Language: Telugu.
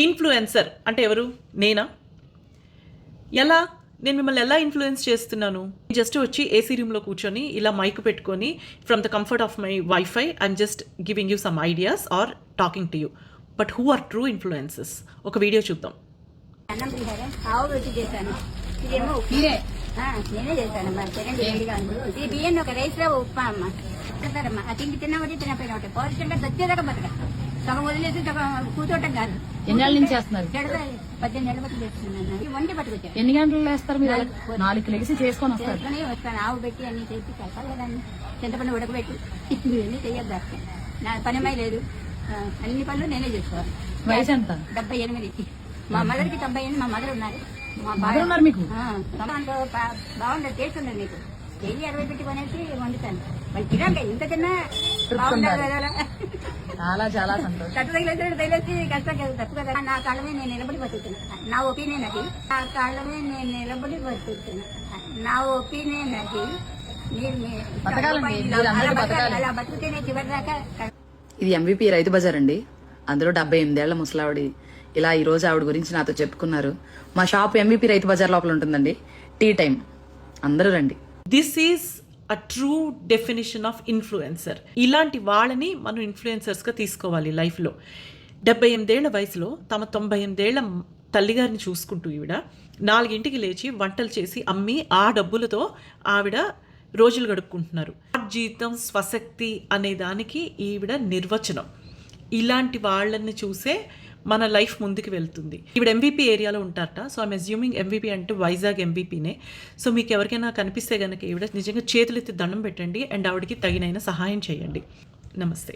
ఇన్ఫ్లుయెన్సర్ అంటే ఎవరు? నేనా? ఎలా? నేను మిమ్మల్ని ఎలా ఇన్ఫ్లుయెన్స్ చేస్తున్నాను? జస్ట్ వచ్చి ఏసీ రూమ్లో కూర్చొని ఇలా మైక్ పెట్టుకొని from the comfort of my wifi I'm just giving you some ideas or talking to you. But who are true influences? ఒక వీడియో చూద్దాం. నేనే చేశానమ్మా. సెకండ్ వేడిగా ఈ బియ్యం ఒక రైస్ లో ఉప్మా అమ్మ తింటారమ్మా. ఆ తిండి తిన్నబట్టి తినపోయిన ఒకటి పౌరుషంగా దచ్చేదాకా బతక సగం వదిలేసి సగం కూర్చోటం కాదు. ఎన్ని ఏళ్ళ నుంచి చేస్తున్నారు? 18 ఏళ్ళ బట్టి చేస్తున్నాను. వండి పట్టుకొచ్చాను. ఎన్ని గంటలు వేస్తారు మీరు? 4 లెగిసి చేసుకొని వస్తారు. వస్తాను. ఆవు పెట్టి అన్ని చేసి కలపాలి. చింతపండు ఉడకబెట్టి ఇవన్నీ చెయ్యొద్దు. నా పనిమై లేదు. అన్ని పనులు నేనే చేసుకోవాలి. వయసు ఎంత? 78. మా మదర్కి 98. మా మదర్ ఉన్నారు. ఉన్నారు మీకు? బాగుండదు. టేస్ట్ ఉండదు మీకు. డైలీ 60 పెట్టి కొనేసి వండుతాను. వాళ్ళు తినండి. ఇంత తిన్నా బాగుండదు కదా. చాలా చాలా సంతోషం. కట్ట తగిలేసి కష్టం కదా. తప్పు కదా. నా కాళ్ళమే నేను నిలబడి బతుకుతున్నా. నా ఒపీనియన్ అది. నా కాళ్ళమే నేను నిలబడి బతుకుతున్నా. నా ఒపీనియన్ అది. అలా బతుకుతేనే చివరి దాకా. ఇది MVP రైతు బజార్ అండి. అందులో 78 ఏళ్ల ముసలావిడి ఇలా ఈ రోజు ఆవిడ గురించి నాతో చెప్పుకున్నారు. మా షాప్ MVP రైతు బజార్ లోపల ఉంటుందండి. టీ టైం, అందరూ రండి. This is a true definition of influencer. ఇలాంటి వాళ్ళని మనం ఇన్ఫ్లుయెన్సర్స్గా తీసుకోవాలి లైఫ్లో. 78 ఏళ్ల వయసులో తమ 98 ఏళ్ల తల్లిగారిని చూసుకుంటూ ఈవిడ 4ంటికి లేచి వంటలు చేసి అమ్మి ఆ డబ్బులతో ఆవిడ రోజులు గడుపుకుంటున్నారు. జీవితం స్వశక్తి అనే దానికి ఈవిడ నిర్వచనం. ఇలాంటి వాళ్ళని చూసే మన లైఫ్ ముందుకు వెళ్తుంది. ఇప్పుడు MVP ఏరియాలో ఉంటారట. సో ఐమ్ అజ్యూమింగ్ MVP అంటే వైజాగ్ MVPనే. సో మీకు ఎవరికైనా కనిపిస్తే కనుక ఈవిడ నిజంగా చేతులెత్తి దండం పెట్టండి అండ్ ఆవిడకి తగినైన సహాయం చేయండి. నమస్తే.